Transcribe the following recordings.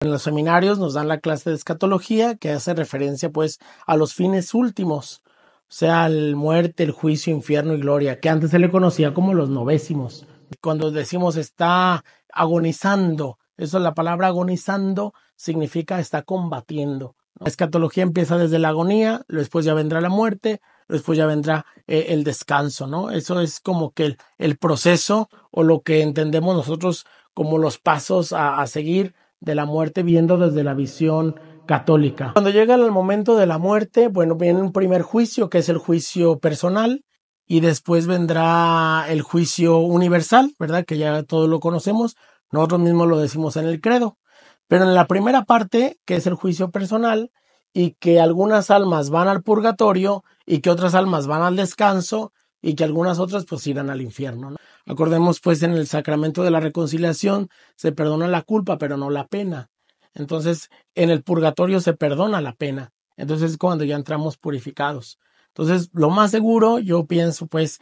En los seminarios nos dan la clase de escatología que hace referencia pues a los fines últimos, o sea, el muerte, el juicio, infierno y gloria, que antes se le conocía como los novésimos. Cuando decimos está agonizando, eso, la palabra agonizando significa está combatiendo, ¿no? La escatología empieza desde la agonía, después ya vendrá la muerte, después ya vendrá el descanso, ¿no? Eso es como que el proceso o lo que entendemos nosotros como los pasos a seguir de la muerte viendo desde la visión católica. Cuando llega el momento de la muerte, bueno, viene un primer juicio que es el juicio personal y después vendrá el juicio universal, ¿verdad? Que ya todos lo conocemos, nosotros mismos lo decimos en el credo. Pero en la primera parte, que es el juicio personal, y que algunas almas van al purgatorio y que otras almas van al descanso y que algunas otras pues irán al infierno, ¿no? Acordemos pues en el sacramento de la reconciliación se perdona la culpa pero no la pena. Entonces en el purgatorio se perdona la pena. Entonces es cuando ya entramos purificados. Entonces lo más seguro, yo pienso pues,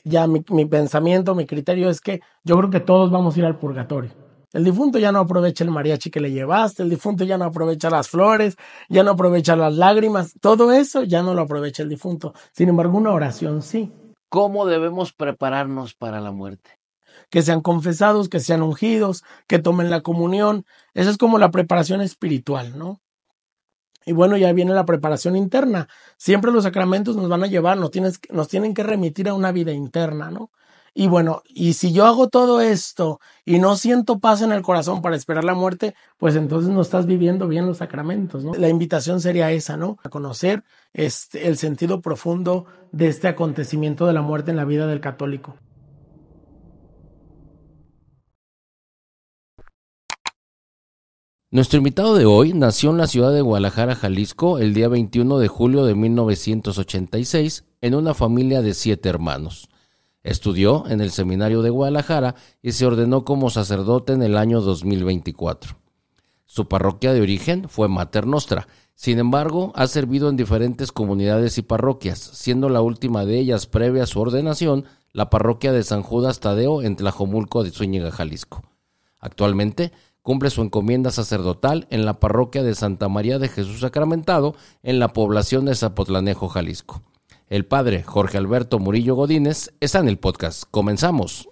ya mi pensamiento, mi criterio es que yo creo que todos vamos a ir al purgatorio. El difunto ya no aprovecha el mariachi que le llevaste, el difunto ya no aprovecha las flores, ya no aprovecha las lágrimas, todo eso ya no lo aprovecha el difunto. Sin embargo, una oración sí. ¿Cómo debemos prepararnos para la muerte? Que sean confesados, que sean ungidos, que tomen la comunión. Esa es como la preparación espiritual, ¿no? Y bueno, ya viene la preparación interna. Siempre los sacramentos nos van a llevar, nos tienen que remitir a una vida interna, ¿no? Y bueno, y si yo hago todo esto y no siento paz en el corazón para esperar la muerte, pues entonces no estás viviendo bien los sacramentos, ¿no? La invitación sería esa, ¿no? A conocer el sentido profundo de este acontecimiento de la muerte en la vida del católico. Nuestro invitado de hoy nació en la ciudad de Guadalajara, Jalisco, el día 21 de julio de 1986, en una familia de 7 hermanos. Estudió en el Seminario de Guadalajara y se ordenó como sacerdote en el año 2024. Su parroquia de origen fue Mater Nostra. Sin embargo, ha servido en diferentes comunidades y parroquias, siendo la última de ellas previa a su ordenación la parroquia de San Judas Tadeo en Tlajomulco de Zúñiga, Jalisco. Actualmente cumple su encomienda sacerdotal en la parroquia de Santa María de Jesús Sacramentado en la población de Zapotlanejo, Jalisco. El padre Jorge Alberto Murillo Godínez está en el podcast. Comenzamos.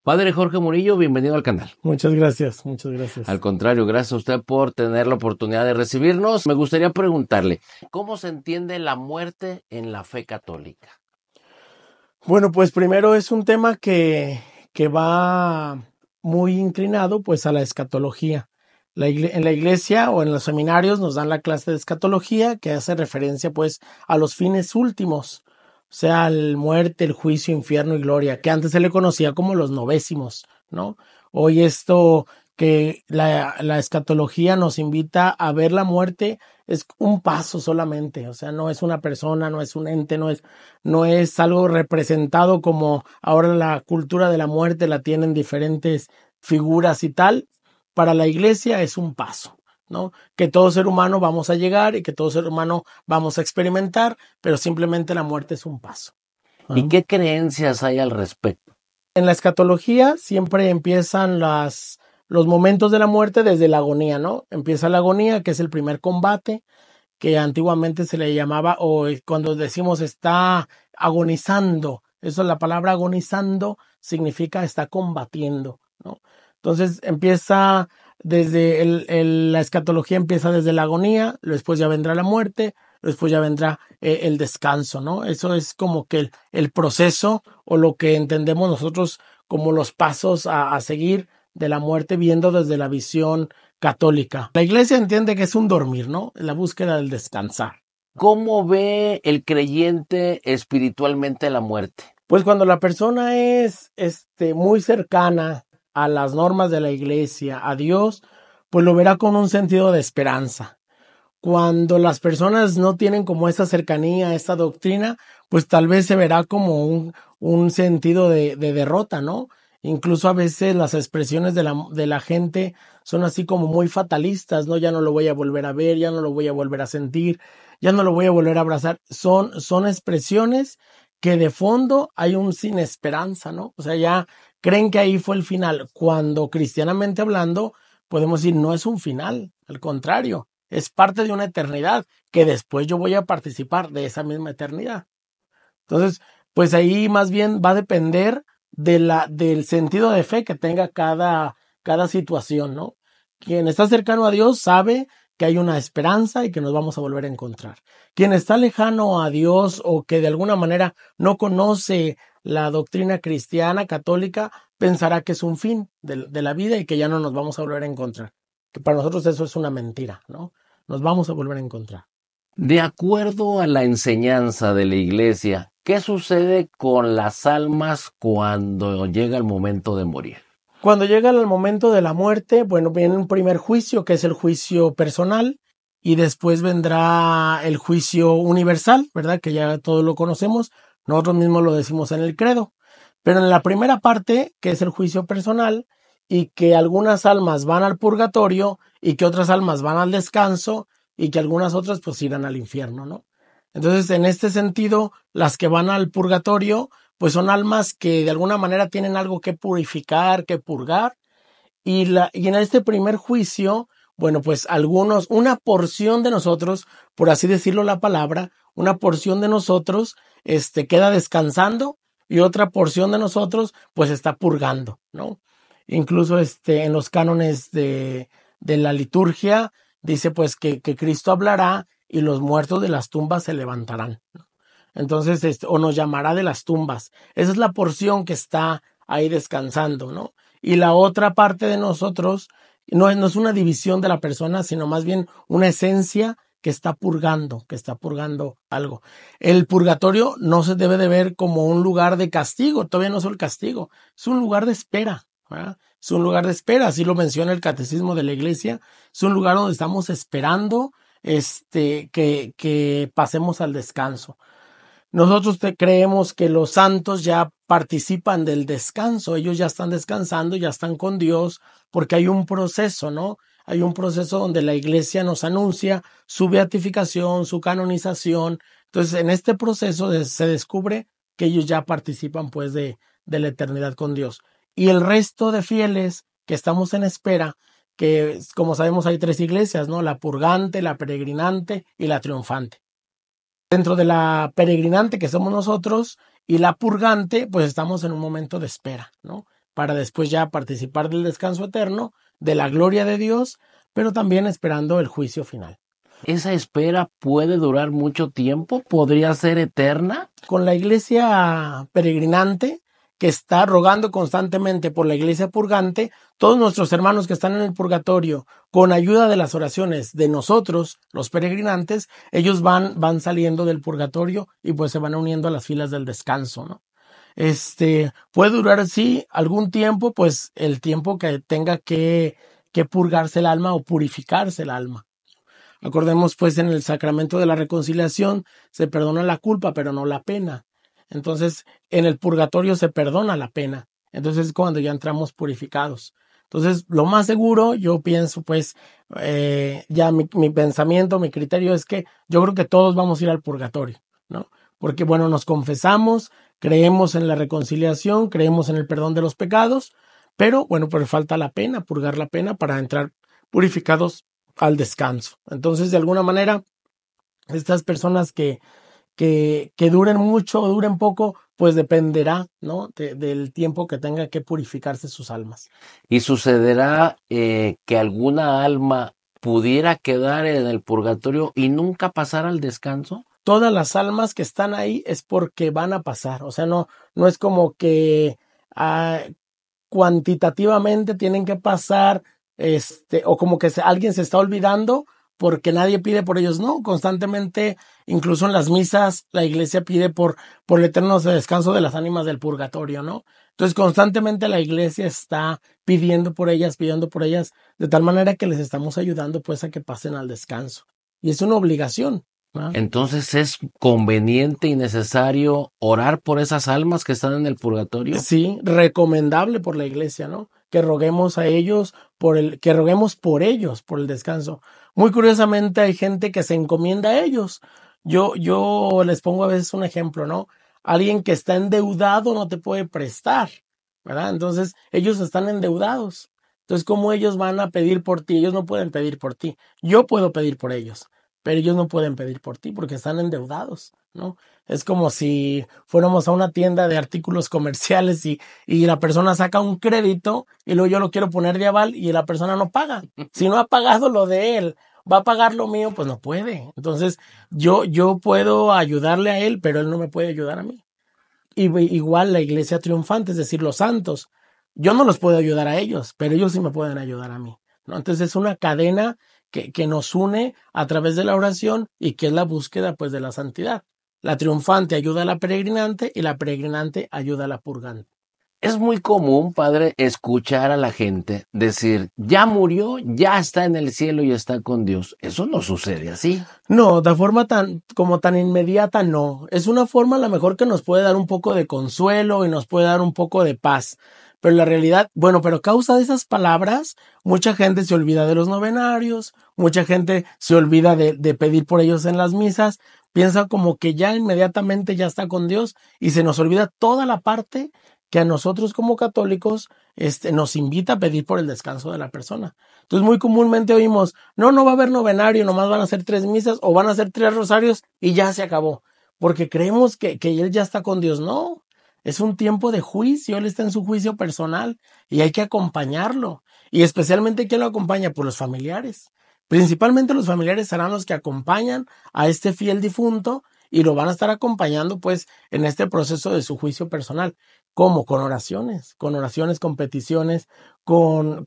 Padre Jorge Murillo, bienvenido al canal. Muchas gracias, muchas gracias. Al contrario, gracias a usted por tener la oportunidad de recibirnos. Me gustaría preguntarle, ¿cómo se entiende la muerte en la fe católica? Bueno, pues primero es un tema que va muy inclinado pues a la escatología. En la iglesia o en los seminarios nos dan la clase de escatología que hace referencia pues a los fines últimos, o sea, el muerte, el juicio, infierno y gloria, que antes se le conocía como los novésimos, ¿no? Hoy esto que la escatología nos invita a ver la muerte es un paso solamente, o sea, no es una persona, no es un ente, no es algo representado como ahora la cultura de la muerte la tienen diferentes figuras y tal. Para la iglesia es un paso, ¿no? Que todo ser humano vamos a llegar y que todo ser humano vamos a experimentar, pero simplemente la muerte es un paso. ¿Y qué creencias hay al respecto? En la escatología siempre empiezan los momentos de la muerte desde la agonía, ¿no? Empieza la agonía, que es el primer combate, que antiguamente se le llamaba, o cuando decimos está agonizando, eso, la palabra agonizando significa está combatiendo, ¿no? Entonces empieza desde la escatología empieza desde la agonía, después ya vendrá la muerte, después ya vendrá el descanso, ¿no? Eso es como que el proceso o lo que entendemos nosotros como los pasos a seguir de la muerte viendo desde la visión católica. La iglesia entiende que es un dormir, ¿no? La búsqueda del descansar. ¿Cómo ve el creyente espiritualmente la muerte? Pues cuando la persona es muy cercana a las normas de la iglesia, a Dios, pues lo verá con un sentido de esperanza. Cuando las personas no tienen como esa cercanía, esta doctrina, pues tal vez se verá como un sentido de derrota, ¿no? Incluso a veces las expresiones de la gente son así como muy fatalistas, ¿no? Ya no lo voy a volver a ver, ya no lo voy a volver a sentir, ya no lo voy a volver a abrazar. Son expresiones que de fondo hay un sin esperanza, ¿no? O sea, ya creen que ahí fue el final, cuando cristianamente hablando, podemos decir, no es un final, al contrario, es parte de una eternidad que después yo voy a participar de esa misma eternidad. Entonces, pues ahí más bien va a depender del sentido de fe que tenga cada situación, ¿no? Quien está cercano a Dios sabe que hay una esperanza y que nos vamos a volver a encontrar. Quien está lejano a Dios o que de alguna manera no conoce la doctrina cristiana católica, pensará que es un fin de la vida y que ya no nos vamos a volver a encontrar. Que para nosotros eso es una mentira, ¿no? Nos vamos a volver a encontrar. De acuerdo a la enseñanza de la iglesia, ¿qué sucede con las almas cuando llega el momento de morir? Cuando llega el momento de la muerte, bueno, viene un primer juicio, que es el juicio personal, y después vendrá el juicio universal, ¿verdad? Que ya todos lo conocemos, nosotros mismos lo decimos en el credo. Pero en la primera parte, que es el juicio personal, y que algunas almas van al purgatorio, y que otras almas van al descanso, y que algunas otras pues irán al infierno, ¿no? Entonces, en este sentido, las que van al purgatorio, pues son almas que de alguna manera tienen algo que purificar, que purgar, y en este primer juicio, bueno, pues una porción de nosotros, por así decirlo la palabra, una porción de nosotros, queda descansando y otra porción de nosotros, pues está purgando, ¿no? Incluso, en los cánones de la liturgia, dice pues que Cristo hablará y los muertos de las tumbas se levantarán, ¿no? Entonces, o nos llamará de las tumbas. Esa es la porción que está ahí descansando, ¿no? Y la otra parte de nosotros no es una división de la persona, sino más bien una esencia que está purgando algo. El purgatorio no se debe de ver como un lugar de castigo, todavía no es el castigo, es un lugar de espera, ¿verdad? Es un lugar de espera, así lo menciona el catecismo de la iglesia, es un lugar donde estamos esperando que pasemos al descanso. Nosotros creemos que los santos ya participan del descanso, ellos ya están descansando, ya están con Dios, porque hay un proceso, ¿no? Hay un proceso donde la iglesia nos anuncia su beatificación, su canonización. Entonces, en este proceso se descubre que ellos ya participan, pues, de la eternidad con Dios. Y el resto de fieles que estamos en espera, que como sabemos hay tres iglesias, ¿no? La purgante, la peregrinante y la triunfante. Dentro de la peregrinante que somos nosotros y la purgante, pues estamos en un momento de espera, ¿no? Para después ya participar del descanso eterno, de la gloria de Dios, pero también esperando el juicio final. ¿Esa espera puede durar mucho tiempo? ¿Podría ser eterna? Con la iglesia peregrinante, que está rogando constantemente por la iglesia purgante, todos nuestros hermanos que están en el purgatorio, con ayuda de las oraciones de nosotros, los peregrinantes, ellos van saliendo del purgatorio y pues se van uniendo a las filas del descanso, ¿no? Puede durar, sí, algún tiempo, pues el tiempo que tenga que purgarse el alma o purificarse el alma. Acordemos pues en el sacramento de la reconciliación se perdona la culpa, pero no la pena. Entonces, en el purgatorio se perdona la pena. Entonces es cuando ya entramos purificados. Entonces, lo más seguro, yo pienso, pues, ya mi pensamiento, mi criterio es que yo creo que todos vamos a ir al purgatorio, ¿no? Porque, bueno, nos confesamos, creemos en la reconciliación, creemos en el perdón de los pecados, pero, bueno, pues falta la pena, purgar la pena para entrar purificados al descanso. Entonces, de alguna manera, estas personas que duren mucho o duren poco, pues dependerá, ¿no? Del tiempo que tenga que purificarse sus almas. ¿Y sucederá que alguna alma pudiera quedar en el purgatorio y nunca pasar al descanso? Todas las almas que están ahí es porque van a pasar, o sea, no es como que cuantitativamente tienen que pasar, o como que alguien se está olvidando porque nadie pide por ellos, no, constantemente, incluso en las misas, la iglesia pide por el eterno descanso de las ánimas del purgatorio, ¿no? Entonces, constantemente la iglesia está pidiendo por ellas, de tal manera que les estamos ayudando pues a que pasen al descanso. y es una obligación, ¿no? Entonces es conveniente y necesario orar por esas almas que están en el purgatorio. Sí, recomendable por la iglesia, ¿no? Que roguemos a ellos que roguemos por ellos, por el descanso. Muy curiosamente hay gente que se encomienda a ellos. Yo les pongo a veces un ejemplo, ¿no? Alguien que está endeudado no te puede prestar, ¿verdad? Entonces, ellos están endeudados. Entonces, ¿cómo ellos van a pedir por ti? Ellos no pueden pedir por ti. Yo puedo pedir por ellos, pero ellos no pueden pedir por ti porque están endeudados, ¿no? Es como si fuéramos a una tienda de artículos comerciales y la persona saca un crédito y luego yo lo quiero poner de aval y la persona no paga. Si no ha pagado lo de él, va a pagar lo mío, pues no puede. Entonces, yo puedo ayudarle a él, pero él no me puede ayudar a mí. Igual la iglesia triunfante, es decir, los santos. Yo no los puedo ayudar a ellos, pero ellos sí me pueden ayudar a mí, ¿no? Entonces es una cadena que nos une a través de la oración y que es la búsqueda, pues, de la santidad. La triunfante ayuda a la peregrinante y la peregrinante ayuda a la purgante. Es muy común, padre, escuchar a la gente decir, ya murió, ya está en el cielo y está con Dios. Eso no sucede así. No, de forma tan inmediata, no. Es una forma a lo mejor que nos puede dar un poco de consuelo y nos puede dar un poco de paz. Pero la realidad, bueno, pero a causa de esas palabras, mucha gente se olvida de los novenarios, mucha gente se olvida de pedir por ellos en las misas, piensa como que ya inmediatamente ya está con Dios y se nos olvida toda la parte que a nosotros como católicos nos invita a pedir por el descanso de la persona. Entonces muy comúnmente oímos, no va a haber novenario, nomás van a hacer 3 misas o van a hacer 3 rosarios y ya se acabó, porque creemos que él ya está con Dios. No, es un tiempo de juicio, él está en su juicio personal y hay que acompañarlo. Y especialmente, ¿quién lo acompaña? Pues los familiares. Principalmente los familiares serán los que acompañan a este fiel difunto y lo van a estar acompañando pues en este proceso de su juicio personal. ¿Cómo? Con oraciones, con peticiones, con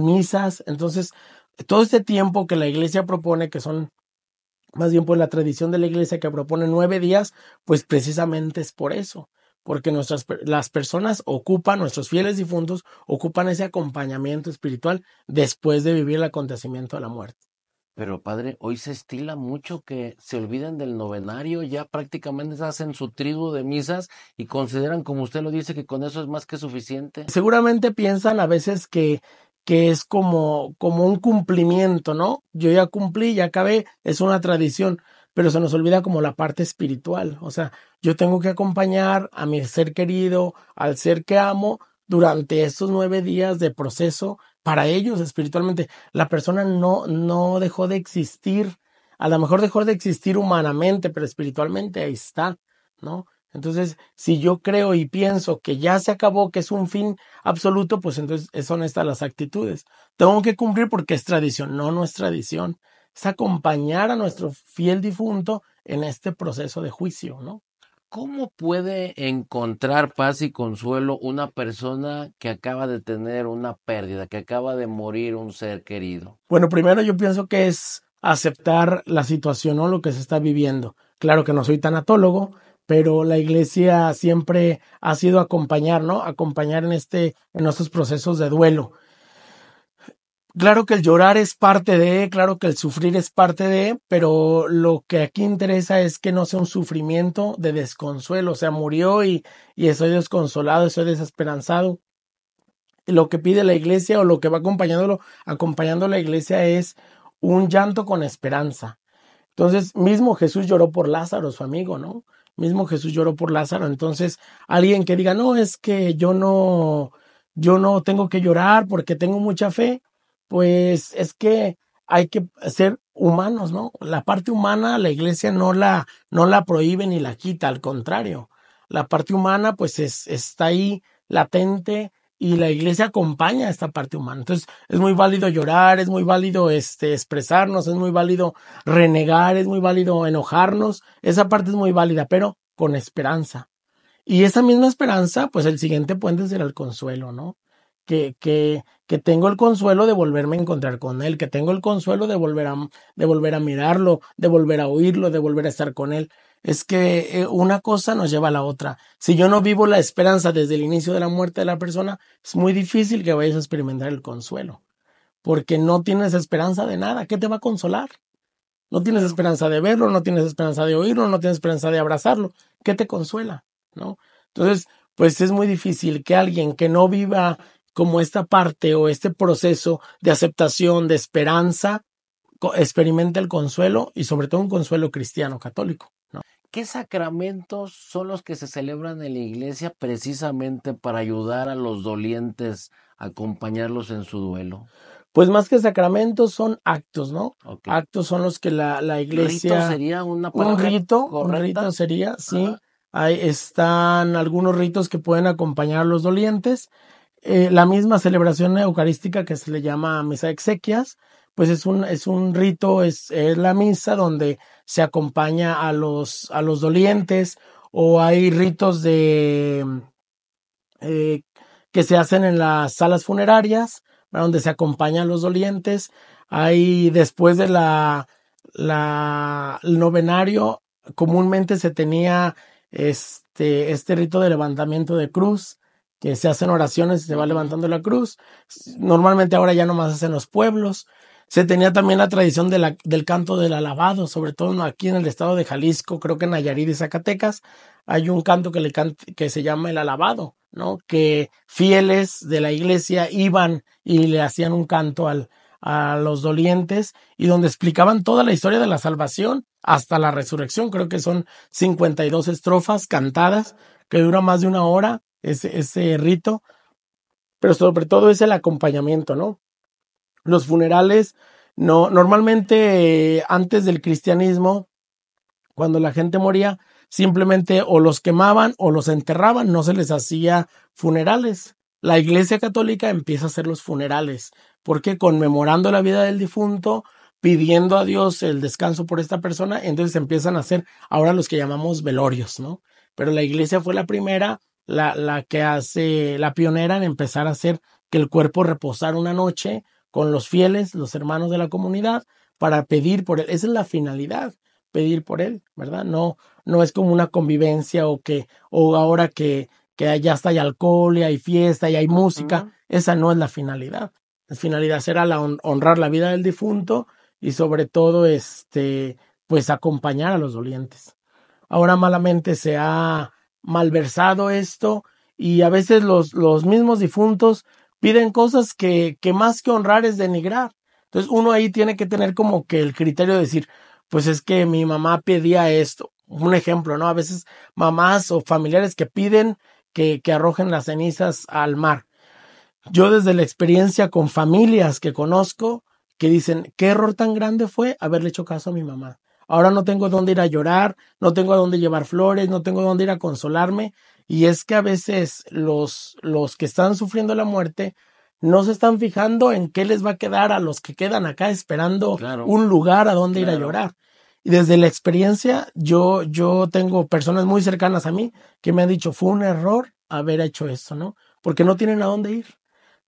misas. Entonces, todo este tiempo que la iglesia propone, que son más bien pues la tradición de la iglesia que propone 9 días, pues precisamente es por eso, porque las personas ocupan, nuestros fieles difuntos ocupan ese acompañamiento espiritual después de vivir el acontecimiento de la muerte. Pero padre, hoy se estila mucho que se olviden del novenario, ya prácticamente hacen su triduo de misas y consideran, como usted lo dice, que con eso es más que suficiente. Seguramente piensan a veces que es como un cumplimiento, ¿no? Yo ya cumplí, ya acabé, es una tradición, pero se nos olvida como la parte espiritual. O sea, yo tengo que acompañar a mi ser querido, al ser que amo, durante estos 9 días de proceso para ellos espiritualmente. La persona no dejó de existir, a lo mejor dejó de existir humanamente, pero espiritualmente ahí está, ¿no? Entonces, si yo creo y pienso que ya se acabó, que es un fin absoluto, pues entonces son estas las actitudes. Tengo que cumplir porque es tradición. No, no es tradición. Es acompañar a nuestro fiel difunto en este proceso de juicio, ¿no? ¿Cómo puede encontrar paz y consuelo una persona que acaba de tener una pérdida, que acaba de morir un ser querido? Bueno, primero yo pienso que es aceptar la situación o lo que se está viviendo. Claro que no soy tanatólogo, pero la iglesia siempre ha sido acompañar, ¿no? Acompañar en estos procesos de duelo. Claro que el llorar es parte de, claro que el sufrir es parte de, pero lo que aquí interesa es que no sea un sufrimiento de desconsuelo, o sea, murió y estoy desconsolado, estoy desesperanzado. Lo que pide la iglesia o lo que va acompañando la iglesia es un llanto con esperanza. Entonces, mismo Jesús lloró por Lázaro, su amigo, ¿no? Mismo Jesús lloró por Lázaro. Entonces, alguien que diga, no, es que yo no tengo que llorar porque tengo mucha fe, pues es que hay que ser humanos, ¿no? La parte humana, la iglesia no la prohíbe ni la quita, al contrario. La parte humana, pues está ahí latente y la iglesia acompaña a esta parte humana. Entonces, es muy válido llorar, es muy válido expresarnos, es muy válido renegar, es muy válido enojarnos, esa parte es muy válida, pero con esperanza. Y esa misma esperanza, pues el siguiente puente será el consuelo, ¿no? Que tengo el consuelo de volverme a encontrar con él, que tengo el consuelo de volver a mirarlo, de volver a oírlo, de volver a estar con él. Es que una cosa nos lleva a la otra. Si yo no vivo la esperanza desde el inicio de la muerte de la persona, es muy difícil que vayas a experimentar el consuelo, porque no tienes esperanza de nada. ¿Qué te va a consolar? No tienes esperanza de verlo, no tienes esperanza de oírlo, no tienes esperanza de abrazarlo. ¿Qué te consuela? ¿No? Entonces, pues es muy difícil que alguien que no viva como esta parte o este proceso de aceptación, de esperanza, experimente el consuelo y sobre todo un consuelo cristiano católico, ¿no? ¿Qué sacramentos son los que se celebran en la iglesia precisamente para ayudar a los dolientes, acompañarlos en su duelo? Pues más que sacramentos son actos, ¿no? Ok. Actos son los que la ¿Rito iglesia, sería una un palabra rito correcta? sería, sí. Ajá. Ahí están algunos ritos que pueden acompañar a los dolientes. La misma celebración eucarística que se le llama misa de exequias, pues es un rito, es la misa donde se acompaña a los dolientes, o hay ritos eh, que se hacen en las salas funerarias, donde se acompañan a los dolientes. Hay después de el novenario, comúnmente se tenía este rito de levantamiento de cruz, que se hacen oraciones y se va levantando la cruz. Normalmente ahora ya nomás hacen los pueblos. Se tenía también la tradición del canto del alabado, sobre todo aquí en el estado de Jalisco, creo que en Nayarit y Zacatecas, hay un canto que se llama el alabado, ¿no? Que fieles de la iglesia iban y le hacían un canto a los dolientes, y donde explicaban toda la historia de la salvación hasta la resurrección. Creo que son 52 estrofas cantadas, que dura más de una hora ese rito, pero sobre todo es el acompañamiento, ¿no? Los funerales, no, normalmente antes del cristianismo, cuando la gente moría, simplemente o los quemaban o los enterraban, no se les hacía funerales. La Iglesia Católica empieza a hacer los funerales, porque conmemorando la vida del difunto, pidiendo a Dios el descanso por esta persona, entonces empiezan a hacer ahora los que llamamos velorios, ¿no? Pero la Iglesia fue la primera, la que hace, la pionera en empezar a hacer que el cuerpo reposara una noche con los fieles, los hermanos de la comunidad, para pedir por él. Esa es la finalidad, pedir por él, ¿verdad? No, no es como una convivencia o ahora que ya está, hay alcohol y hay fiesta y hay música. Esa no es la finalidad. La finalidad será honrar la vida del difunto y sobre todo, pues acompañar a los dolientes. Ahora malamente se ha malversado esto, y a veces los mismos difuntos piden cosas que más que honrar es denigrar. Entonces uno ahí tiene que tener como que el criterio de decir, pues es que mi mamá pedía esto. Un ejemplo, ¿no? A veces mamás o familiares que piden que arrojen las cenizas al mar. Yo desde la experiencia con familias que conozco, que dicen, qué error tan grande fue haberle hecho caso a mi mamá. Ahora no tengo dónde ir a llorar, no tengo a dónde llevar flores, no tengo dónde ir a consolarme. Y es que a veces los que están sufriendo la muerte no se están fijando en qué les va a quedar a los que quedan acá esperando un lugar a donde ir a llorar. Y desde la experiencia, yo tengo personas muy cercanas a mí que me han dicho, fue un error haber hecho esto, ¿no? Porque no tienen a dónde ir.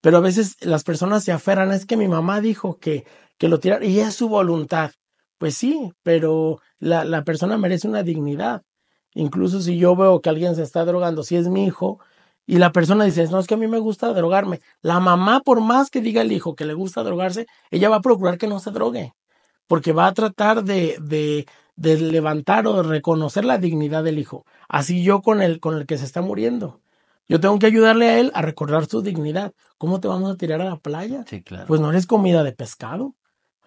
Pero a veces las personas se aferran, es que mi mamá dijo que lo tirara y es su voluntad. Pues sí, pero la persona merece una dignidad. Incluso si yo veo que alguien se está drogando, si es mi hijo, y la persona dice, no, es que a mí me gusta drogarme. La mamá, por más que diga el hijo que le gusta drogarse, ella va a procurar que no se drogue, porque va a tratar de levantar o de reconocer la dignidad del hijo. Así yo con el que se está muriendo. Yo tengo que ayudarle a él a recordar su dignidad. ¿Cómo te vamos a tirar a la playa? Sí, claro. Pues no eres comida de pescado.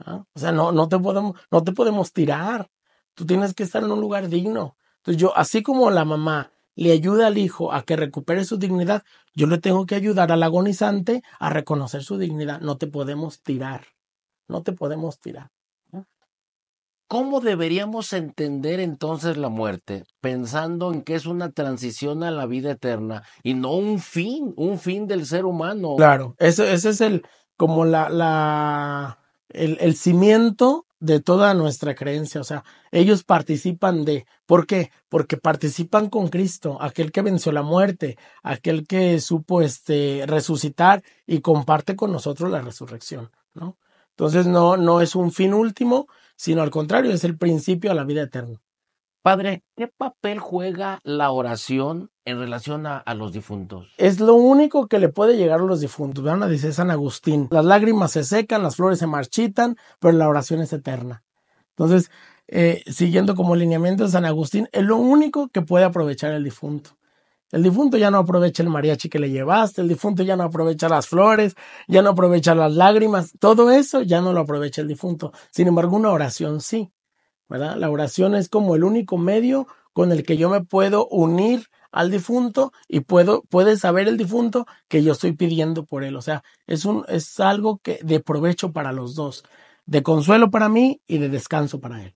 ¿Ah? O sea, no te podemos tirar. Tú tienes que estar en un lugar digno. Entonces yo, así como la mamá le ayuda al hijo a que recupere su dignidad, yo le tengo que ayudar al agonizante a reconocer su dignidad. No te podemos tirar. No te podemos tirar. ¿Cómo deberíamos entender entonces la muerte? Pensando en que es una transición a la vida eterna y no un fin del ser humano. Claro, ese es como el cimiento de toda nuestra creencia. O sea, ellos participan ¿por qué? Porque participan con Cristo, aquel que venció la muerte, aquel que supo resucitar y comparte con nosotros la resurrección, ¿no? Entonces no es un fin último, sino al contrario, es el principio a la vida eterna. Padre, ¿qué papel juega la oración en relación a los difuntos? Es lo único que le puede llegar a los difuntos. Vean, dice San Agustín, las lágrimas se secan, las flores se marchitan, pero la oración es eterna. Entonces, siguiendo como lineamiento de San Agustín, es lo único que puede aprovechar el difunto. El difunto ya no aprovecha el mariachi que le llevaste, el difunto ya no aprovecha las flores, ya no aprovecha las lágrimas, todo eso ya no lo aprovecha el difunto. Sin embargo, una oración sí, ¿verdad? La oración es como el único medio con el que yo me puedo unir al difunto y puede saber el difunto que yo estoy pidiendo por él. O sea, es algo que de provecho para los dos, de consuelo para mí y de descanso para él.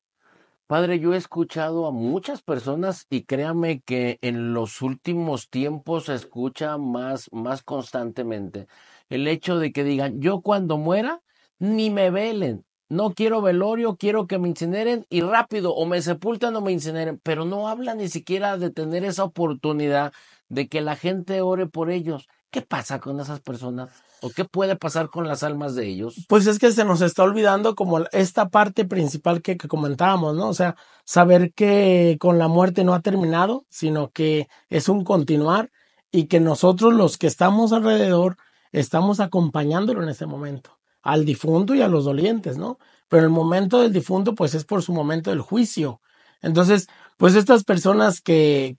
Padre, yo he escuchado a muchas personas y créame que en los últimos tiempos se escucha más constantemente el hecho de que digan, yo cuando muera, ni me velen, no quiero velorio, quiero que me incineren y rápido, o me sepultan o me incineren, pero no hablan ni siquiera de tener esa oportunidad de que la gente ore por ellos. ¿Qué pasa con esas personas? ¿O qué puede pasar con las almas de ellos? Pues es que se nos está olvidando como esta parte principal que comentábamos, ¿no? O sea, saber que con la muerte no ha terminado, sino que es un continuar y que nosotros los que estamos alrededor estamos acompañándolo en ese momento, al difunto y a los dolientes, ¿no? Pero el momento del difunto pues es por su momento del juicio. Entonces, pues estas personas que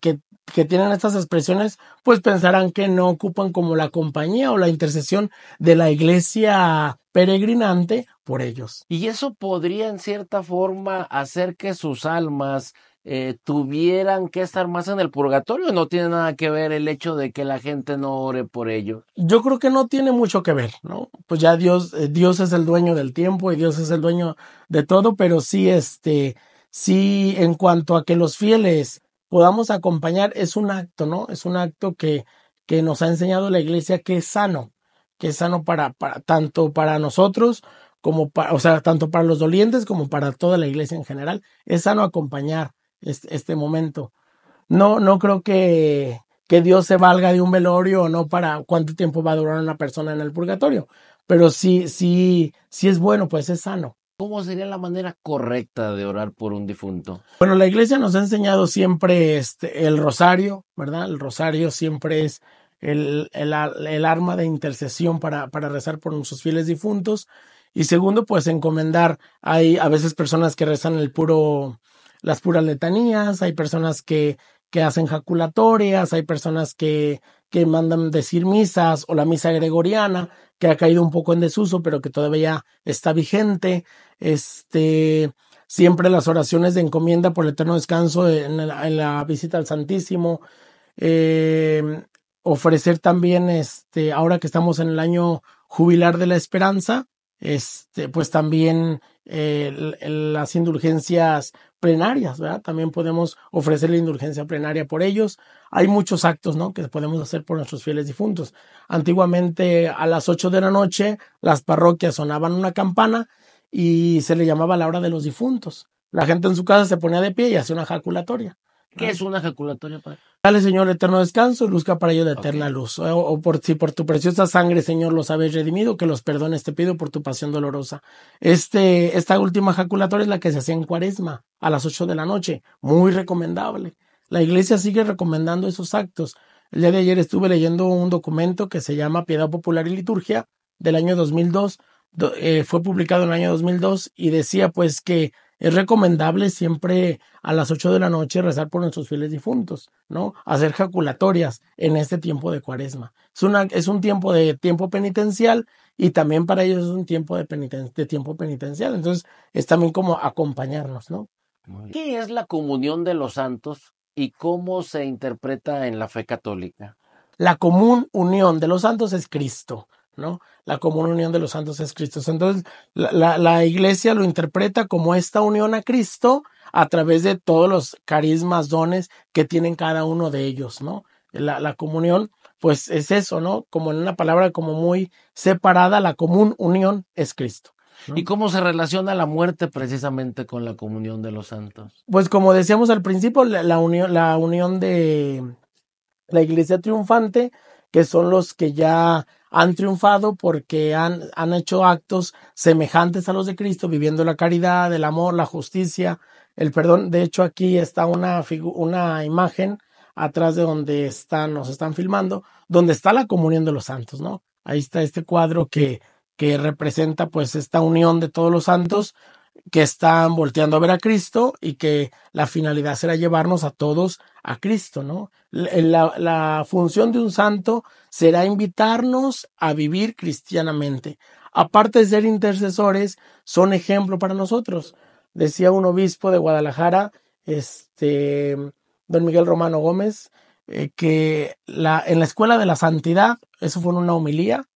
tienen estas expresiones, pues pensarán que no ocupan como la compañía o la intercesión de la iglesia peregrinante por ellos. Y eso podría en cierta forma hacer que sus almas tuvieran que estar más en el purgatorio. No tiene nada que ver el hecho de que la gente no ore por ellos. Yo creo que no tiene mucho que ver, ¿no? Pues ya Dios es el dueño del tiempo y Dios es el dueño de todo, pero sí, sí, en cuanto a que los fieles podamos acompañar, es un acto, ¿no? Es un acto que nos ha enseñado la iglesia que es sano tanto para nosotros como para, o sea, tanto para los dolientes como para toda la iglesia en general. Es sano acompañar este momento. No creo que Dios se valga de un velorio o no para cuánto tiempo va a durar una persona en el purgatorio. Pero sí es bueno, pues es sano. ¿Cómo sería la manera correcta de orar por un difunto? Bueno, la iglesia nos ha enseñado siempre el rosario, ¿verdad? El rosario siempre es el arma de intercesión para rezar por nuestros fieles difuntos. Y segundo, pues encomendar. Hay a veces personas que rezan las puras letanías, hay personas que hacen jaculatorias, hay personas que mandan decir misas o la misa gregoriana, que ha caído un poco en desuso, pero que todavía está vigente. Siempre las oraciones de encomienda por el eterno descanso en la visita al Santísimo. Eh, Ofrecer también, ahora que estamos en el año jubilar de la esperanza, pues también las indulgencias plenarias, ¿verdad? También podemos ofrecer la indulgencia plenaria por ellos. Hay muchos actos, ¿no? Que podemos hacer por nuestros fieles difuntos. Antiguamente, a las 8 de la noche, las parroquias sonaban una campana y se le llamaba la hora de los difuntos. La gente en su casa se ponía de pie y hacía una jaculatoria. ¿Qué es una ejaculatoria, padre? Dale, Señor, eterno descanso, luzca para ello de eterna Ok. luz. O si por tu preciosa sangre, Señor, los habéis redimido, que los perdones te pido por tu pasión dolorosa. Esta última ejaculatoria es la que se hacía en Cuaresma, a las 8 de la noche. Muy recomendable. La iglesia sigue recomendando esos actos. El día de ayer estuve leyendo un documento que se llama Piedad Popular y Liturgia del año 2002. Fue publicado en el año 2002 y decía pues que es recomendable siempre a las 8 de la noche rezar por nuestros fieles difuntos, ¿no? Hacer jaculatorias en este tiempo de Cuaresma. Es un tiempo penitencial y también para ellos es un tiempo de tiempo penitencial. Entonces es también como acompañarnos, ¿no? ¿Qué es la comunión de los santos y cómo se interpreta en la fe católica? La común unión de los santos es Cristo, ¿no? La común unión de los santos es Cristo. Entonces, la iglesia lo interpreta como esta unión a Cristo a través de todos los carismas, dones que tienen cada uno de ellos, ¿no? La comunión, pues es eso, ¿no? Como en una palabra como muy separada, la común unión es Cristo, ¿no? ¿Y cómo se relaciona la muerte precisamente con la comunión de los santos? Pues como decíamos al principio, la unión de la iglesia triunfante, que son los que ya han triunfado porque han hecho actos semejantes a los de Cristo, viviendo la caridad, el amor, la justicia, el perdón. De hecho, aquí está una imagen atrás de donde nos están filmando, donde está la comunión de los santos, ¿no? Ahí está este cuadro que representa pues esta unión de todos los santos que están volteando a ver a Cristo y que la finalidad será llevarnos a todos a Cristo, ¿no? La función de un santo será invitarnos a vivir cristianamente. Aparte de ser intercesores, son ejemplo para nosotros. Decía un obispo de Guadalajara, don Miguel Romano Gómez, que en la escuela de la santidad, eso fue en una homilía,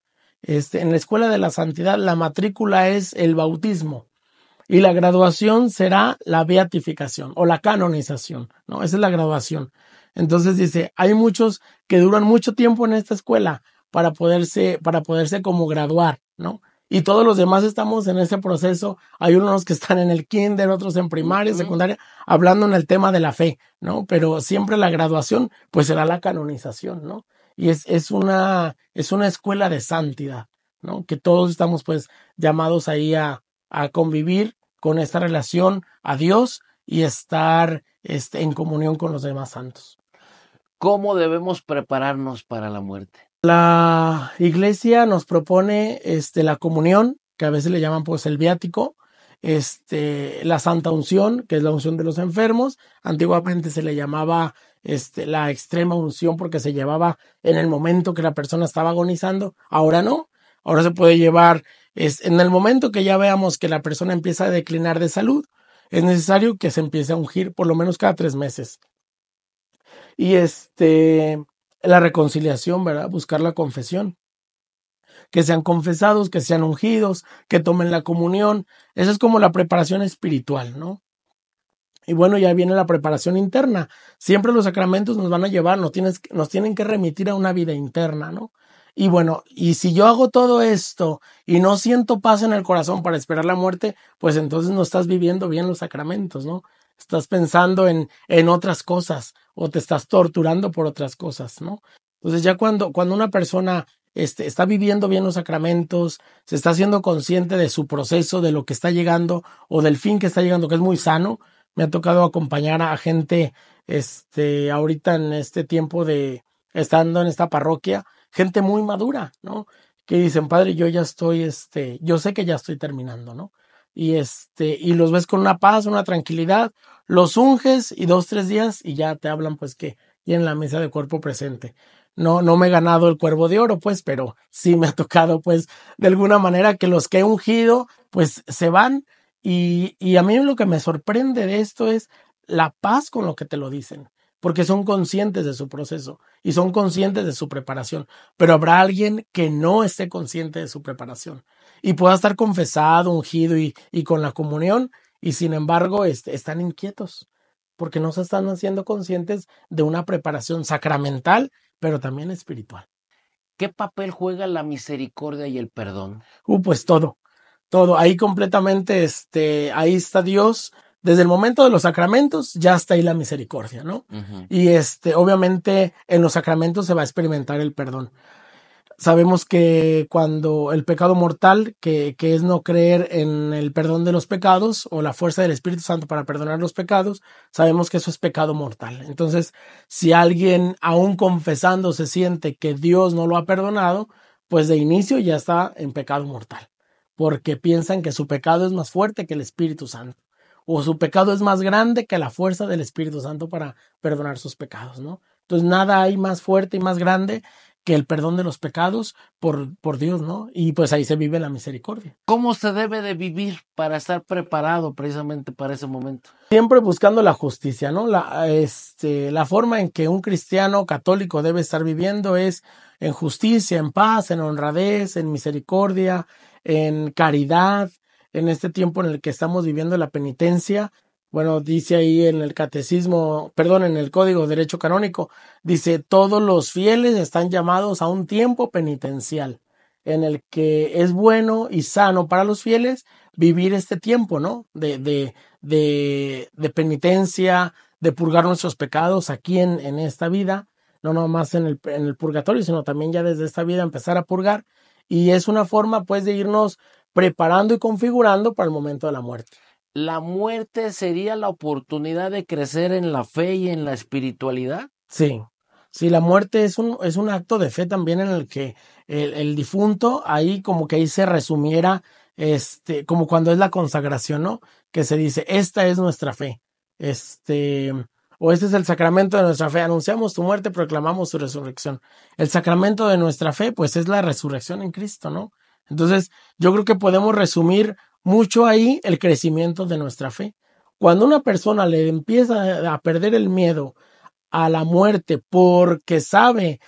en la escuela de la santidad la matrícula es el bautismo y la graduación será la beatificación o la canonización, ¿no? Esa es la graduación. Entonces dice, hay muchos que duran mucho tiempo en esta escuela para poderse como graduar, ¿no? Y todos los demás estamos en ese proceso. Hay unos que están en el kinder, otros en primaria, secundaria, hablando en el tema de la fe, ¿no? Pero siempre la graduación, pues será la canonización, ¿no? Y es una escuela de santidad, ¿no? Que todos estamos pues llamados ahí a convivir con esta relación a Dios y estar en comunión con los demás santos. ¿Cómo debemos prepararnos para la muerte? La iglesia nos propone la comunión, que a veces le llaman pues el viático, la santa unción, que es la unción de los enfermos. Antiguamente se le llamaba la extrema unción porque se llevaba en el momento que la persona estaba agonizando. Ahora no, ahora se puede llevar en el momento que ya veamos que la persona empieza a declinar de salud. Es necesario que se empiece a ungir por lo menos cada 3 meses. Y la reconciliación, ¿verdad? Buscar la confesión. Que sean confesados, que sean ungidos, que tomen la comunión. Esa es como la preparación espiritual, ¿no? Y bueno, ya viene la preparación interna. Siempre los sacramentos nos van a llevar, nos tienen que remitir a una vida interna, ¿no? Y bueno, y si yo hago todo esto y no siento paz en el corazón para esperar la muerte, pues entonces no estás viviendo bien los sacramentos, ¿no? Estás pensando en otras cosas o te estás torturando por otras cosas, ¿no? Entonces ya cuando una persona está viviendo bien los sacramentos, se está haciendo consciente de su proceso, de lo que está llegando o del fin que está llegando, que es muy sano. Me ha tocado acompañar a gente, ahorita en este tiempo de estando en esta parroquia, gente muy madura, ¿no? Que dicen, padre, yo ya estoy, yo sé que ya estoy terminando, ¿no? Y los ves con una paz, una tranquilidad, los unges y 2, 3 días y ya te hablan, pues que tienen la misa de cuerpo presente. No me he ganado el cuervo de oro, pues, pero sí me ha tocado, pues, de alguna manera que los que he ungido, pues, se van. Y a mí lo que me sorprende de esto es la paz con lo que te lo dicen, porque son conscientes de su proceso y son conscientes de su preparación, pero habrá alguien que no esté consciente de su preparación y pueda estar confesado, ungido y con la comunión y sin embargo están inquietos porque no se están haciendo conscientes de una preparación sacramental, pero también espiritual. ¿Qué papel juega la misericordia y el perdón? Pues todo, ahí completamente, ahí está Dios, desde el momento de los sacramentos ya está ahí la misericordia, ¿no? Y obviamente en los sacramentos se va a experimentar el perdón. Sabemos que cuando el pecado mortal, que es no creer en el perdón de los pecados o la fuerza del Espíritu Santo para perdonar los pecados, sabemos que eso es pecado mortal. Entonces, si alguien aún confesando se siente que Dios no lo ha perdonado, pues de inicio ya está en pecado mortal, porque piensan que su pecado es más fuerte que el Espíritu Santo, o su pecado es más grande que la fuerza del Espíritu Santo para perdonar sus pecados, ¿no? Entonces, nada hay más fuerte y más grande que el perdón de los pecados por Dios, ¿no? Y pues ahí se vive la misericordia. ¿Cómo se debe de vivir para estar preparado precisamente para ese momento? Siempre buscando la justicia, ¿no? La forma en que un cristiano católico debe estar viviendo es en justicia, en paz, en honradez, en misericordia, en caridad, en este tiempo en el que estamos viviendo la penitencia. Bueno, dice ahí en el catecismo, perdón, en el Código de Derecho Canónico, dice, todos los fieles están llamados a un tiempo penitencial, en el que es bueno y sano para los fieles vivir este tiempo, ¿no? De penitencia, de purgar nuestros pecados aquí en esta vida, no nomás en el purgatorio, sino también ya desde esta vida empezar a purgar. Y es una forma, pues, de irnos preparando y configurando para el momento de la muerte. ¿La muerte sería la oportunidad de crecer en la fe y en la espiritualidad? Sí, la muerte es un acto de fe también en el que el difunto, ahí como que ahí se resumiera como cuando es la consagración, ¿no? Que se dice, esta es nuestra fe, o este es el sacramento de nuestra fe, anunciamos tu muerte, proclamamos tu resurrección. El sacramento de nuestra fe, pues es la resurrección en Cristo, ¿no? Entonces, yo creo que podemos resumir mucho ahí el crecimiento de nuestra fe. Cuando una persona le empieza a perder el miedo a la muerte porque sabe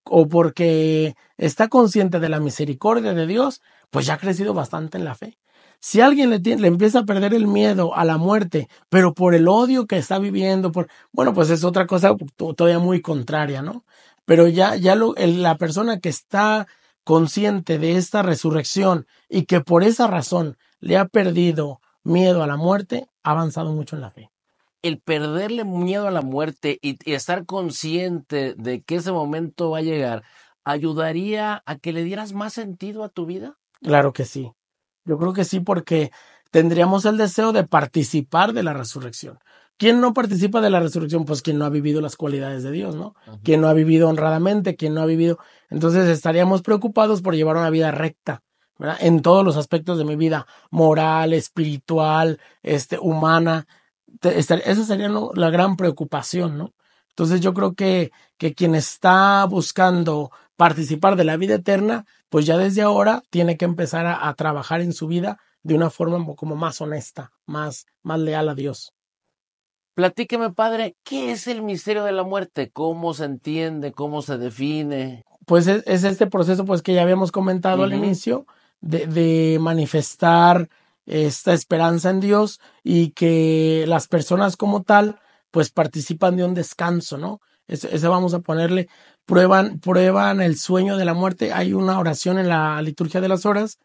o porque está consciente de la misericordia de Dios, pues ya ha crecido bastante en la fe. Si alguien le empieza a perder el miedo a la muerte, pero por el odio que está viviendo, bueno, pues es otra cosa todavía muy contraria, ¿no? Pero la persona que está consciente de esta resurrección y que por esa razón le ha perdido miedo a la muerte, ha avanzado mucho en la fe. El perderle miedo a la muerte y estar consciente de que ese momento va a llegar, ¿ayudaría a que le dieras más sentido a tu vida? Claro que sí. Yo creo que sí, porque tendríamos el deseo de participar de la resurrección. ¿Quién no participa de la resurrección? Pues quien no ha vivido las cualidades de Dios, ¿no? Uh-huh. Quien no ha vivido honradamente, quien no ha vivido. Entonces estaríamos preocupados por llevar una vida recta, ¿verdad? En todos los aspectos de mi vida, moral, espiritual, humana. Esa sería, ¿no?, la gran preocupación, ¿no? Entonces yo creo que quien está buscando participar de la vida eterna, pues ya desde ahora tiene que empezar a trabajar en su vida de una forma como más honesta, más leal a Dios. Platíqueme, padre, ¿qué es el misterio de la muerte? ¿Cómo se entiende? ¿Cómo se define? Pues es este proceso, pues, que ya habíamos comentado al inicio, de manifestar esta esperanza en Dios y que las personas como tal, pues participan de un descanso, ¿no? Ese vamos a ponerle, prueban el sueño de la muerte. Hay una oración en la liturgia de las horas,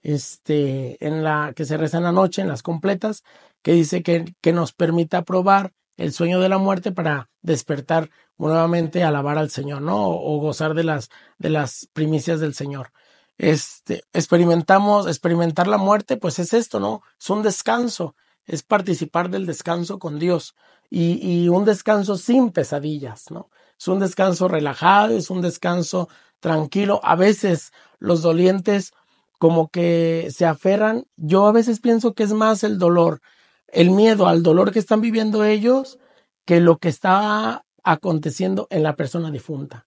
en la que se reza en la noche, en las completas, que dice que nos permita probar el sueño de la muerte para despertar nuevamente, alabar al Señor, ¿no? O gozar de las primicias del Señor. Experimentar la muerte, pues es esto, ¿no? Es un descanso, es participar del descanso con Dios y un descanso sin pesadillas, ¿no? Es un descanso relajado, es un descanso tranquilo. A veces los dolientes como que se aferran. Yo a veces pienso que es más el dolor, el miedo al dolor que están viviendo ellos que lo que está aconteciendo en la persona difunta.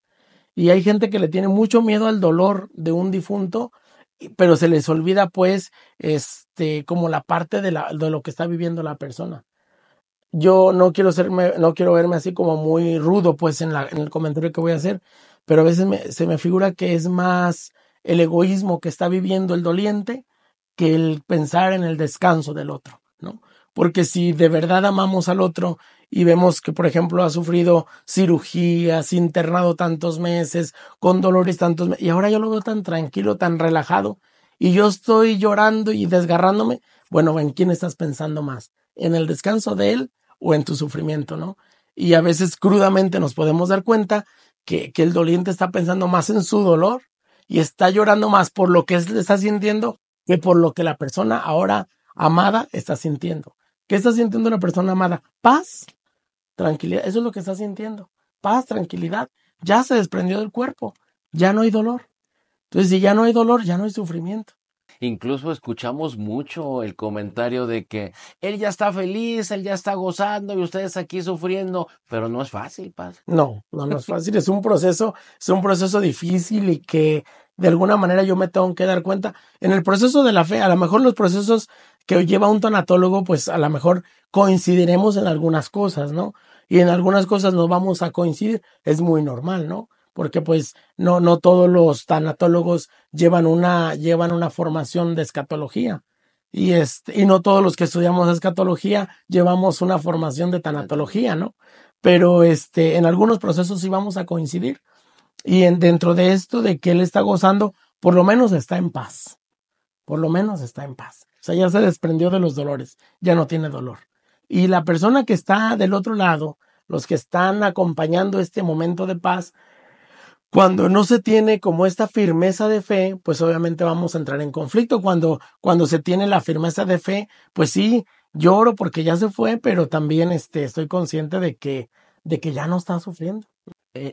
Y hay gente que le tiene mucho miedo al dolor de un difunto, pero se les olvida pues como la parte de lo que está viviendo la persona. Yo no quiero verme así como muy rudo pues en el comentario que voy a hacer, pero a veces se me figura que es más el egoísmo que está viviendo el doliente que el pensar en el descanso del otro, ¿no? Porque si de verdad amamos al otro y vemos que, por ejemplo, ha sufrido cirugías, internado tantos meses, con dolores tantos meses, y ahora yo lo veo tan tranquilo, tan relajado, y yo estoy llorando y desgarrándome, bueno, ¿en quién estás pensando más? ¿En el descanso de él o en tu sufrimiento, no? Y a veces crudamente nos podemos dar cuenta que el doliente está pensando más en su dolor y está llorando más por lo que él está sintiendo que por lo que la persona ahora amada está sintiendo. ¿Qué está sintiendo una persona amada? Paz, tranquilidad. Eso es lo que está sintiendo. Paz, tranquilidad. Ya se desprendió del cuerpo. Ya no hay dolor. Entonces, si ya no hay dolor, ya no hay sufrimiento. Incluso escuchamos mucho el comentario de que él ya está feliz, él ya está gozando y ustedes aquí sufriendo, pero no es fácil, padre. No es fácil. Es un proceso difícil y que de alguna manera yo me tengo que dar cuenta. En el proceso de la fe, a lo mejor los procesos que lleva un tanatólogo, pues a lo mejor coincidiremos en algunas cosas, ¿no? Y en algunas cosas nos vamos a coincidir. Es muy normal, ¿no? Porque pues no todos los tanatólogos llevan una formación de escatología. Y no todos los que estudiamos escatología llevamos una formación de tanatología, ¿no? Pero en algunos procesos sí vamos a coincidir. Y dentro de esto de que él está gozando, por lo menos está en paz. Por lo menos está en paz. O sea, ya se desprendió de los dolores, ya no tiene dolor. Y la persona que está del otro lado, los que están acompañando este momento de paz, cuando no se tiene como esta firmeza de fe, pues obviamente vamos a entrar en conflicto. Cuando se tiene la firmeza de fe, pues sí, lloro porque ya se fue, pero también estoy consciente de que ya no está sufriendo.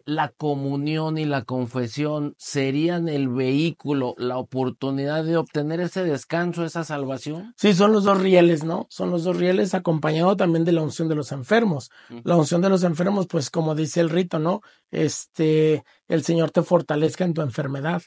la comunión y la confesión serían el vehículo, la oportunidad de obtener ese descanso, esa salvación. Sí, son los dos rieles, ¿no? Son los dos rieles acompañado también de la unción de los enfermos. La unción de los enfermos, pues como dice el rito, ¿no? El Señor te fortalezca en tu enfermedad.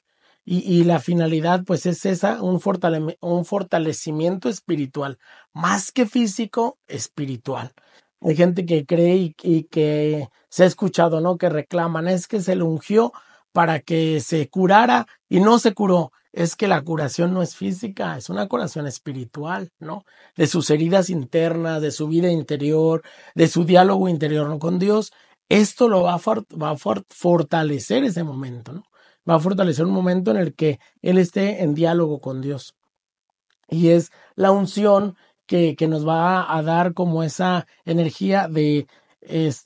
Y la finalidad, pues es esa, un fortalecimiento espiritual, más que físico, espiritual. Hay gente que cree y que se ha escuchado, ¿no? Que reclaman, es que se le ungió para que se curara y no se curó. Es que la curación no es física, es una curación espiritual, ¿no? De sus heridas internas, de su vida interior, de su diálogo interior, ¿no? Con Dios. Esto lo va a fortalecer ese momento, ¿no? Va a fortalecer un momento en el que él esté en diálogo con Dios. Y es la unción que nos va a dar como esa energía de,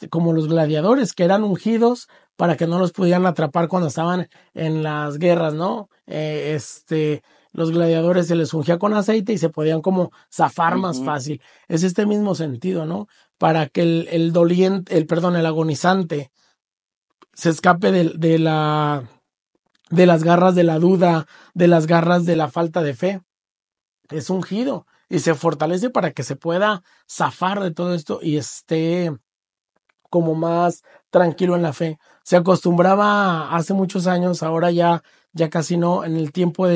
como los gladiadores que eran ungidos para que no los pudieran atrapar cuando estaban en las guerras, ¿no? Los gladiadores se les ungía con aceite y se podían como zafar más fácil. Es este mismo sentido, ¿no? Para que el doliente, el agonizante se escape de las garras de la duda, de las garras de la falta de fe. Es ungido y se fortalece para que se pueda zafar de todo esto y esté como más tranquilo en la fe. Se acostumbraba hace muchos años, ahora ya casi no, en el tiempo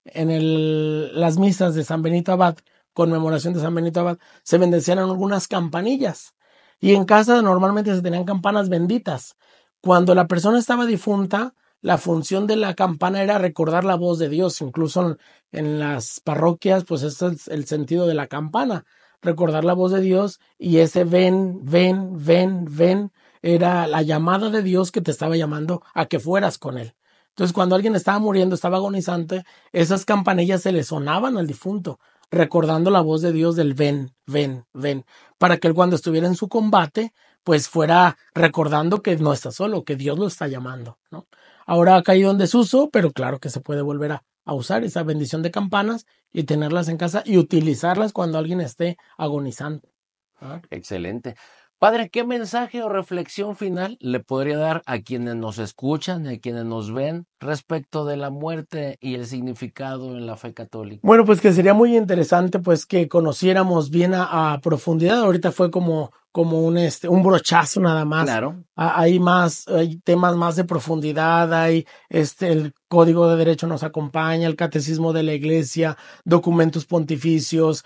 las misas de San Benito Abad, conmemoración de San Benito Abad, se bendecían algunas campanillas y en casa normalmente se tenían campanas benditas. Cuando la persona estaba difunta, la función de la campana era recordar la voz de Dios. Incluso en las parroquias, pues ese es el sentido de la campana, recordar la voz de Dios, y ese ven, ven, ven, ven, era la llamada de Dios que te estaba llamando a que fueras con él. Entonces, cuando alguien estaba muriendo, estaba agonizante, esas campanillas se le sonaban al difunto, recordando la voz de Dios del ven, ven, ven, para que él cuando estuviera en su combate, pues fuera recordando que no está solo, que Dios lo está llamando, ¿no? Ahora ha caído en desuso, pero claro que se puede volver a usar esa bendición de campanas y tenerlas en casa y utilizarlas cuando alguien esté agonizando. ¿Ah? Excelente. Padre, ¿qué mensaje o reflexión final le podría dar a quienes nos escuchan, a quienes nos ven respecto de la muerte y el significado en la fe católica? Bueno, pues que sería muy interesante pues que conociéramos bien a profundidad. Ahorita fue como un brochazo nada más. Claro. Hay temas más de profundidad, hay el Código de Derecho nos acompaña, el Catecismo de la Iglesia, documentos pontificios,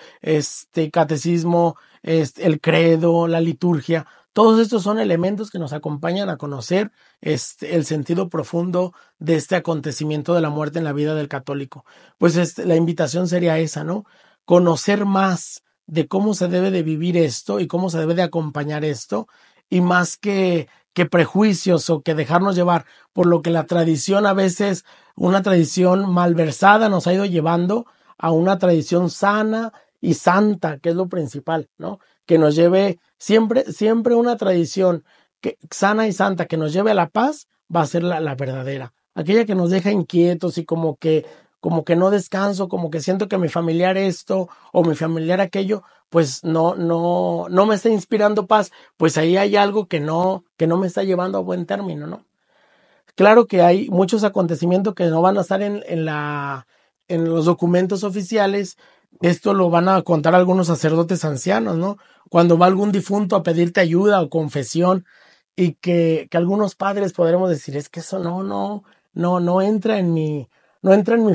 catecismo, el credo, la liturgia. Todos estos son elementos que nos acompañan a conocer el sentido profundo de este acontecimiento de la muerte en la vida del católico. Pues la invitación sería esa, ¿no? Conocer más de cómo se debe de vivir esto y cómo se debe de acompañar esto, y más que prejuicios o que dejarnos llevar por lo que la tradición, a veces una tradición malversada, nos ha ido llevando a una tradición sana y santa, que es lo principal, ¿no? Que nos lleve siempre una tradición sana y santa que nos lleve a la paz, va a ser la verdadera. Aquella que nos deja inquietos y como que no descanso, como que siento que mi familiar esto o mi familiar aquello, pues no me está inspirando paz, pues ahí hay algo que no me está llevando a buen término, ¿no? Claro que hay muchos acontecimientos que no van a estar en los documentos oficiales. Esto lo van a contar algunos sacerdotes ancianos, ¿no? Cuando va algún difunto a pedirte ayuda o confesión, y que algunos padres podremos decir, es que eso no entra en mi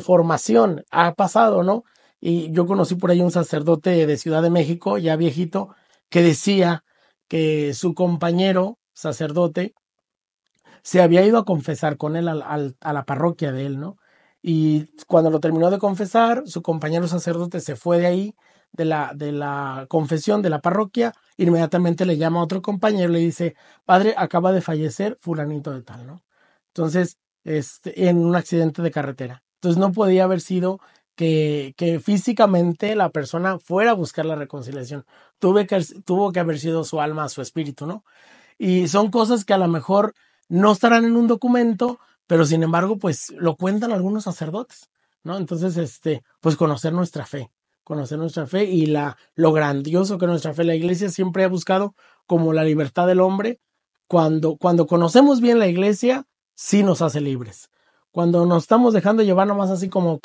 formación. Ha pasado, ¿no? Y yo conocí por ahí un sacerdote de Ciudad de México, ya viejito, que decía que su compañero sacerdote se había ido a confesar con él a la parroquia de él, ¿no? Y cuando lo terminó de confesar, su compañero sacerdote se fue de ahí, de la confesión de la parroquia, inmediatamente le llama a otro compañero y le dice, padre, acaba de fallecer fulanito de tal, ¿no? Entonces, en un accidente de carretera. Entonces no podía haber sido que físicamente la persona fuera a buscar la reconciliación. Tuvo que haber sido su alma, su espíritu, ¿no? Y son cosas que a lo mejor no estarán en un documento, pero sin embargo, pues lo cuentan algunos sacerdotes, ¿no? Entonces, pues conocer nuestra fe y lo grandioso que nuestra fe, la Iglesia siempre ha buscado como la libertad del hombre, cuando conocemos bien la iglesia, sí nos hace libres. Cuando nos estamos dejando llevar nomás así como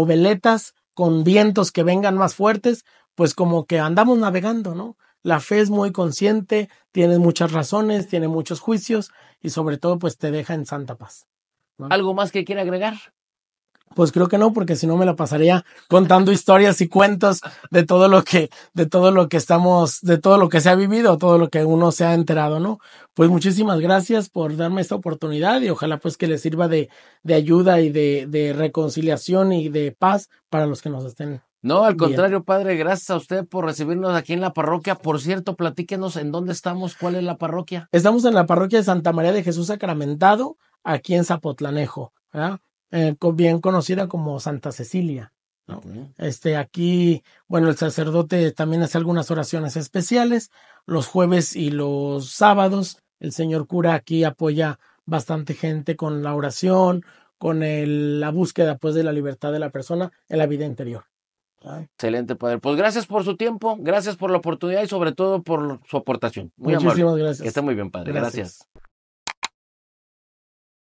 veletas con vientos que vengan más fuertes, pues como que andamos navegando, ¿no? La fe es muy consciente, tiene muchas razones, tiene muchos juicios y sobre todo pues te deja en santa paz, ¿no? ¿Algo más que quiera agregar? Pues creo que no, porque si no me la pasaría contando historias y cuentos de todo lo que se ha vivido, todo lo que uno se ha enterado, ¿no? Pues muchísimas gracias por darme esta oportunidad y ojalá pues que les sirva de ayuda y de reconciliación y de paz para los que nos estén. No, al Bien. contrario, padre, gracias a usted por recibirnos aquí en la parroquia. Por cierto, platíquenos en dónde estamos, cuál es la parroquia. Estamos en la parroquia de Santa María de Jesús Sacramentado, aquí en Zapotlanejo, ¿verdad? Bien conocida como Santa Cecilia, ¿no? Aquí, bueno, el sacerdote también hace algunas oraciones especiales. Los jueves y los sábados, el señor cura aquí apoya bastante gente con la oración, con la búsqueda, pues, de la libertad de la persona en la vida interior. Excelente, padre. Pues gracias por su tiempo, gracias por la oportunidad y sobre todo por su aportación. Muy amable. Muchísimas gracias. Que esté muy bien, padre. Gracias.